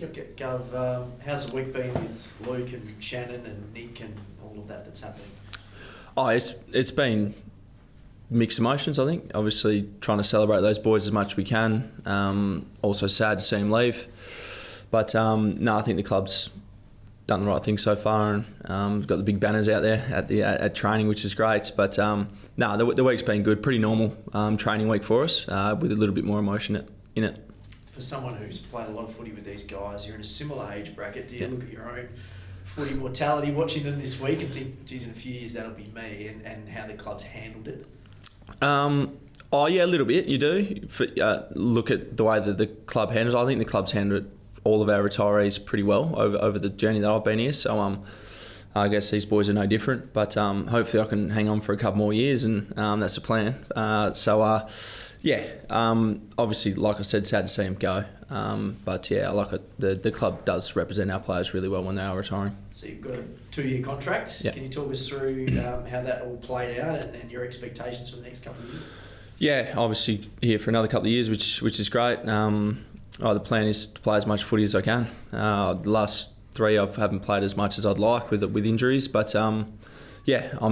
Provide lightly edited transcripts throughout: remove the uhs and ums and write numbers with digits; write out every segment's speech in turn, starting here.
Yep, Gov, how's the week been with Luke and Shannon and Nick and all of that that's happening? Oh, it's been mixed emotions, I think. Obviously, trying to celebrate those boys as much as we can. Also sad to see them leave. But no, I think the club's done the right thing so far, and we've got the big banners out there at training, which is great. But no, the week's been good. Pretty normal training week for us, with a little bit more emotion in it. For someone who's played a lot of footy with these guys, you're in a similar age bracket. Do you look at your own footy mortality watching them this week and think, geez, in a few years that'll be me, and how the club's handled it? Oh yeah, a little bit. You do. Look at the way that the club handles it. I think the club's handled all of our retirees pretty well over the journey that I've been here. So I guess these boys are no different. But hopefully I can hang on for a couple more years, and that's the plan. Obviously, like I said, sad to see him go. But yeah, the club does represent our players really well when they are retiring. So you've got a 2-year contract. Yep. Can you talk us through how that all played out and your expectations for the next couple of years? Yeah, obviously here for another couple of years, which is great. The plan is to play as much footy as I can. The last 3 I haven't played as much as I'd like with injuries, but I'm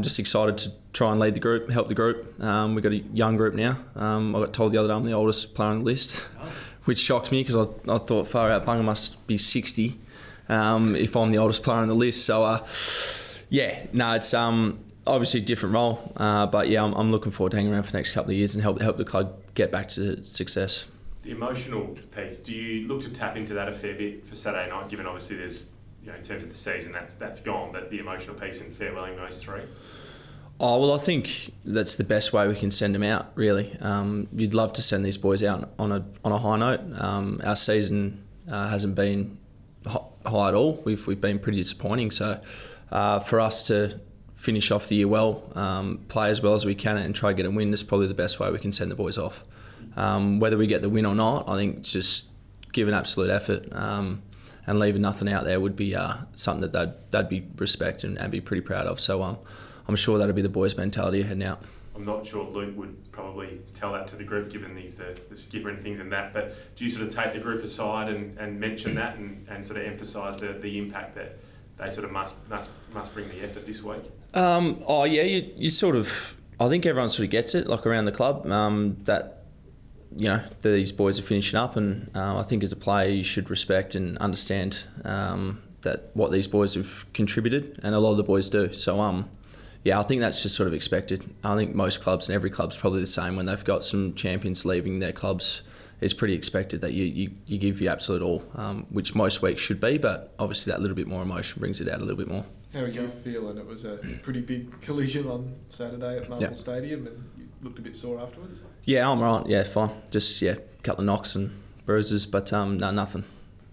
just excited to try and lead the group, help the group. We've got a young group now. I got told the other day I'm the oldest player on the list, which shocks me because I thought far out Bunga must be 60 if I'm the oldest player on the list. So it's obviously a different role, but yeah, I'm looking forward to hanging around for the next couple of years and help the club get back to success. The emotional piece, do you look to tap into that a fair bit for Saturday night, given obviously there's, in terms of the season, that's gone, but the emotional piece in farewelling those 3? Oh, well, I think that's the best way we can send them out, really. You'd love to send these boys out on a high note. Our season hasn't been high at all. We've been pretty disappointing. So for us to finish off the year well, play as well as we can and try to get a win is probably the best way we can send the boys off. Whether we get the win or not, I think just give an absolute effort and leaving nothing out there would be something that they'd be respect and be pretty proud of. So I'm sure that'll be the boys' mentality heading out. I'm not sure Luke would probably tell that to the group, given he's the skipper and things and that, but do you sort of take the group aside and mention that and sort of emphasise the impact that they sort of must bring the effort this week? You sort of, I think everyone sort of gets it, like around the club, that these boys are finishing up, and I think as a player you should respect and understand that what these boys have contributed, and a lot of the boys do. So I think that's just sort of expected. I think most clubs and every club's probably the same. When they've got some champions leaving their clubs, it's pretty expected that you give your absolute all, which most weeks should be, but obviously that little bit more emotion brings it out a little bit more. How are you feeling? It was a pretty big collision on Saturday at Marvel Stadium, and you looked a bit sore afterwards? Yeah, I'm right. Yeah, fine. Just, a couple of knocks and bruises, but no, nothing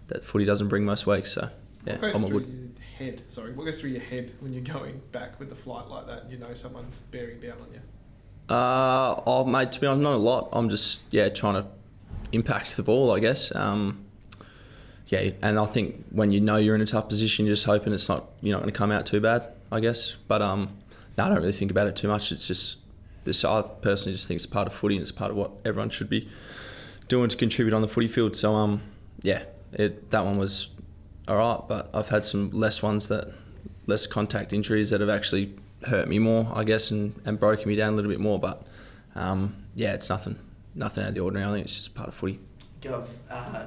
that footy doesn't bring most weeks, so yeah, I'm all good. What goes through your head when you're going back with the flight like that and someone's bearing down on you? Mate, to be honest, not a lot. I'm just, trying to impact the ball, I guess. And I think when you're in a tough position, you're just hoping you're not going to come out too bad, I guess. But no, I don't really think about it too much. It's just this. I personally just think it's part of footy and it's part of what everyone should be doing to contribute on the footy field. So that one was all right, but I've had some less contact injuries that have actually hurt me more, I guess, and broken me down a little bit more. But it's nothing out of the ordinary. I think it's just part of footy. Gov,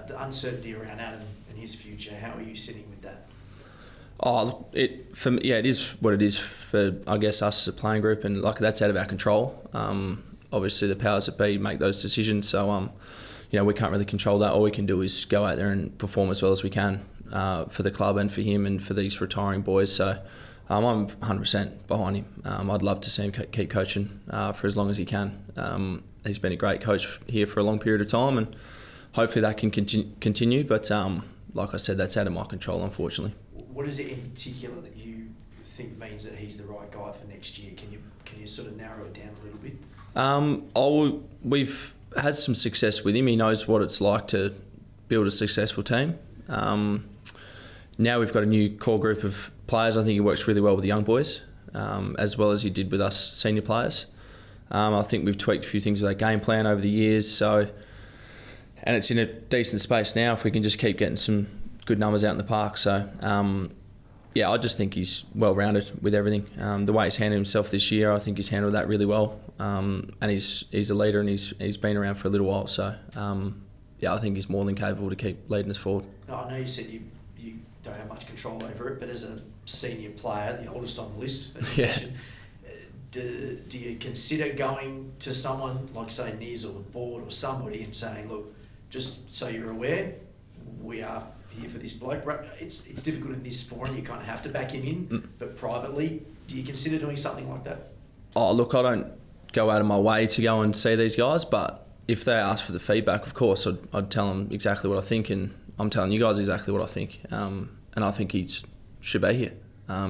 the uncertainty around Adam and his future, how are you sitting with that? Oh, it is what it is for, I guess, us as a playing group, and that's out of our control. Obviously, the powers that be make those decisions, so we can't really control that. All we can do is go out there and perform as well as we can for the club and for him and for these retiring boys. So I'm 100% behind him. I'd love to see him keep coaching for as long as he can. He's been a great coach here for a long period of time, and hopefully that can continue. But like I said, that's out of my control, unfortunately. What is it in particular that you think means that he's the right guy for next year? Can you sort of narrow it down a little bit? We've had some success with him. He knows what it's like to build a successful team. Now we've got a new core group of players. I think he works really well with the young boys, as well as he did with us senior players. I think we've tweaked a few things with our game plan over the years. And it's in a decent space now. If we can just keep getting some good numbers out in the park. So, yeah, I just think he's well-rounded with everything. The way he's handled himself this year, I think he's handled that really well. And he's a leader, and he's been around for a little while. So, yeah, I think he's more than capable to keep leading us forward. No, I know you said you don't have much control over it, but as a senior player, the oldest on the list, as you mentioned, do you consider going to someone like, say, Niz or the board or somebody and saying, look, just so you're aware, we are here for this bloke? It's difficult in this forum, you kind of have to back him in, but privately, do you consider doing something like that? Oh, look, I don't go out of my way to go and see these guys, but if they ask for the feedback, of course, I'd tell them exactly what I think, and I'm telling you guys exactly what I think. And I think he should be here.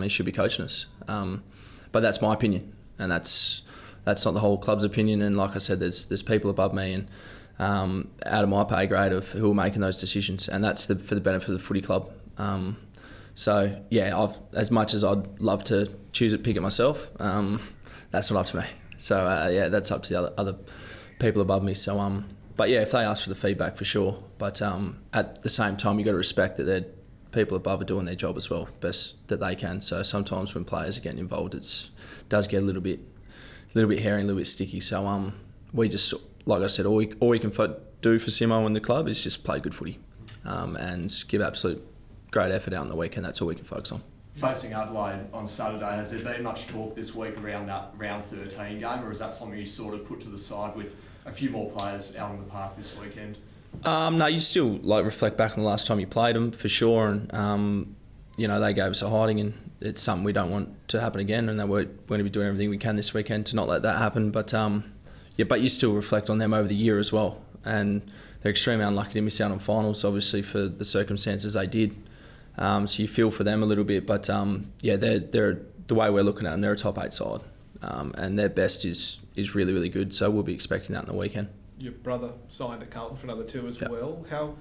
He should be coaching us. But that's my opinion, and that's not the whole club's opinion. And like I said, there's people above me and out of my pay grade of who are making those decisions, and that's for the benefit of the footy club. So yeah, as much as I'd love to pick it myself, that's not up to me. So yeah, that's up to the other people above me. So but yeah, if they ask for the feedback, for sure. But at the same time, you got to respect that they're people above are doing their job as well, best that they can. So sometimes when players are getting involved, does get a little bit hairy, a little bit sticky. So we just, like I said, all we can do for Simo and the club is just play good footy and give absolute great effort out on the weekend. That's all we can focus on. Facing Adelaide on Saturday, has there been much talk this week around that round 13 game, or is that something you sort of put to the side with a few more players out in the park this weekend? No, you still reflect back on the last time you played them for sure, and they gave us a hiding, and it's something we don't want to happen again, and we're going to be doing everything we can this weekend to not let that happen. But but you still reflect on them over the year as well, and they're extremely unlucky to miss out on finals, obviously for the circumstances they did. So you feel for them a little bit, but they're the way we're looking at them, they're a top 8 side, and their best is really, really good. So we'll be expecting that in the weekend. Your brother signed at Carlton for another 2 as well. How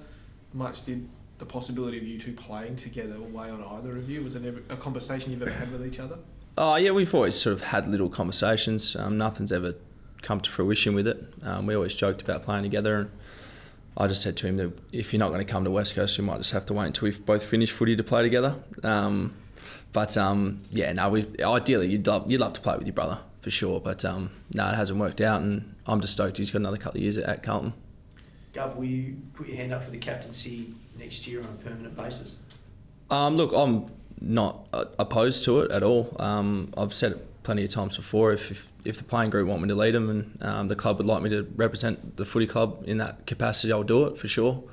much did the possibility of you two playing together weigh on either of you? Was it ever a conversation you've ever had with each other? Oh yeah, we've always sort of had little conversations. Nothing's ever come to fruition with it. We always joked about playing together, and I just said to him that if you're not going to come to West Coast, we might just have to wait until we've both finished footy to play together. Ideally you'd love to play with your brother for sure, but it hasn't worked out, and I'm just stoked he's got another couple of years at Carlton. Gov, will you put your hand up for the captaincy next year on a permanent basis? Look, I'm not opposed to it at all. I've said it plenty of times before. If the playing group want me to lead them, and the club would like me to represent the footy club in that capacity, I'll do it for sure.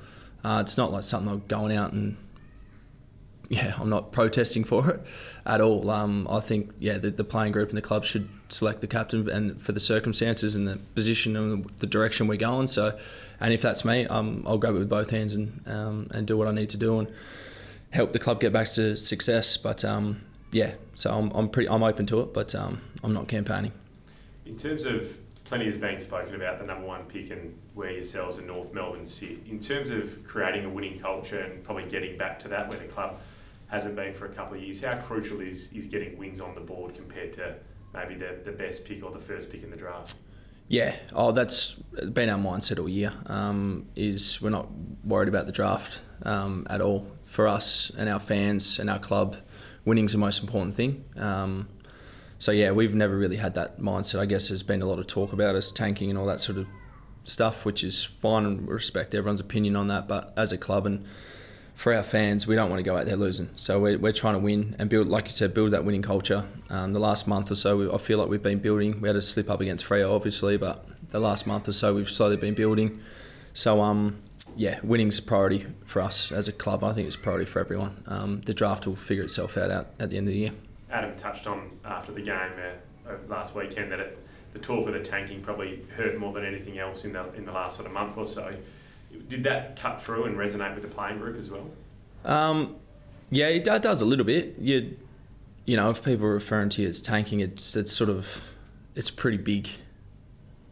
It's not like something I'm going out and I'm not protesting for it at all. I think the playing group and the club should select the captain, and for the circumstances and the position and the direction we're going. So, and if that's me, I'll grab it with both hands and do what I need to do and help the club get back to success. But so I'm open to it, but I'm not campaigning. In terms of, plenty has been spoken about the number 1 pick and where yourselves and North Melbourne sit. In terms of creating a winning culture and probably getting back to that where the club hasn't been for a couple of years, how crucial is getting wins on the board compared to maybe the best pick or the first pick in the draft? Yeah, that's been our mindset all year. Is we're not worried about the draft at all. For us and our fans and our club, winning's the most important thing. We've never really had that mindset. I guess there's been a lot of talk about us tanking and all that sort of stuff, which is fine, and we respect everyone's opinion on that. But as a club and for our fans, we don't want to go out there losing. So we're trying to win and build, like you said, build that winning culture. The last month or so, I feel like we've been building. We had a slip up against Freo, obviously, but the last month or so, we've slowly been building. So, winning's a priority for us as a club. I think it's a priority for everyone. The draft will figure itself out at the end of the year. Adam touched on after the game last weekend that the talk of the tanking probably hurt more than anything else in the last sort of month or so. Did that cut through and resonate with the playing group as well? It does a little bit. If people are referring to you as tanking, it's a pretty big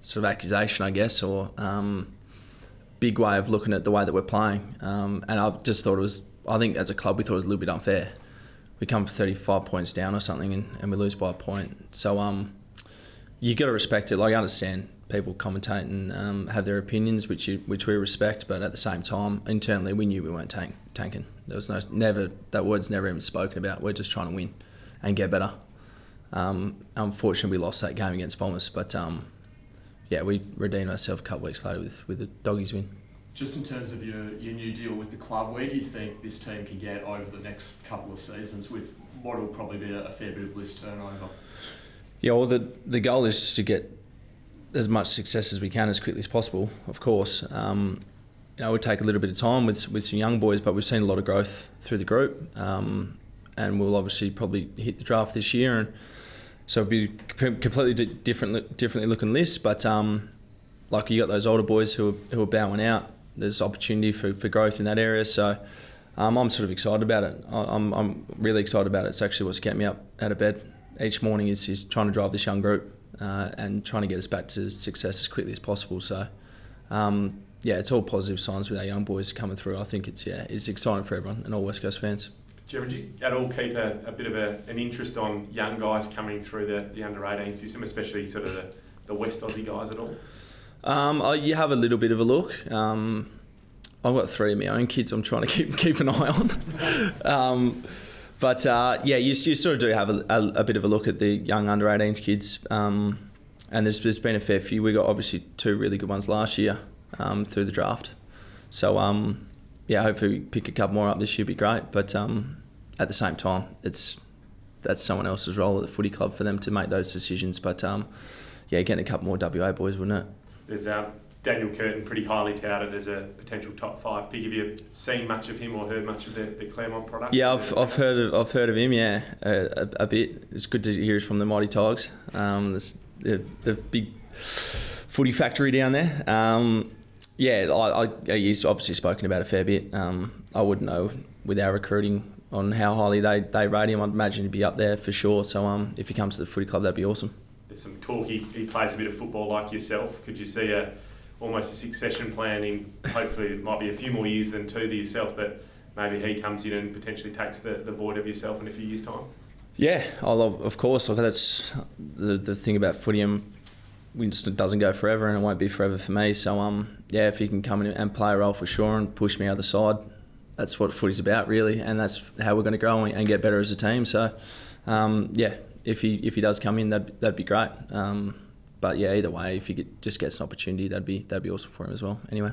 sort of accusation, I guess, or big way of looking at the way that we're playing. And I just thought I think as a club we thought it was a little bit unfair. We come for 35 points down or something and we lose by a point. So you got to respect it. Like, I understand people commentate and have their opinions, which we respect, but at the same time, internally we knew we weren't tanking. There was that word's never even spoken about. We're just trying to win and get better. Unfortunately, we lost that game against Bombers, but we redeemed ourselves a couple of weeks later with the Doggies win. Just in terms of your new deal with the club, where do you think this team can get over the next couple of seasons with what will probably be a fair bit of list turnover? Yeah, well, the goal is to get as much success as we can as quickly as possible, of course. It would take a little bit of time with some young boys, but we've seen a lot of growth through the group, and we'll obviously probably hit the draft this year, and so it'll be completely differently looking list. But like you got those older boys who are bowing out. There's opportunity for growth in that area, so I'm sort of excited about it. I'm really excited about it. It's actually what's kept me up out of bed each morning is trying to drive this young group and trying to get us back to success as quickly as possible. So. It's all positive signs with our young boys coming through. I think it's exciting for everyone and all West Coast fans. Jeremy, do you at all keep a bit of an interest on young guys coming through the under-18 system, especially sort of the West Aussie guys at all? You have a little bit of a look. I've got 3 of my own kids I'm trying to keep an eye on. You sort of do have a bit of a look at the young under-18s kids. And there's been a fair few. We got obviously 2 really good ones last year. Through the draft. So, hopefully we pick a couple more up this year would be great. But at the same time, that's someone else's role at the footy club for them to make those decisions. But, getting a couple more WA boys, wouldn't it? There's Daniel Curtin, pretty highly touted as a potential top 5 pick. Have you seen much of him or heard much of the Claremont product? Yeah, I've heard of him, a bit. It's good to hear from the Mighty Tigers. The big footy factory down there. He's obviously spoken about a fair bit. I wouldn't know with our recruiting on how highly they rate him. I'd imagine he'd be up there for sure. So if he comes to the footy club, that'd be awesome. There's some talk he plays a bit of football like yourself. Could you see almost a succession plan in, hopefully it might be a few more years than 2 to yourself, but maybe he comes in and potentially takes the void of yourself in a few years' time? Yeah, of course. That's the thing about footy. Winston doesn't go forever, and it won't be forever for me. So if he can come in and play a role for sure and push me other side, that's what footy's about really, and that's how we're going to grow and get better as a team. So if he does come in, that'd be great. Either way, if he just gets an opportunity, that'd be awesome for him as well. Anyway.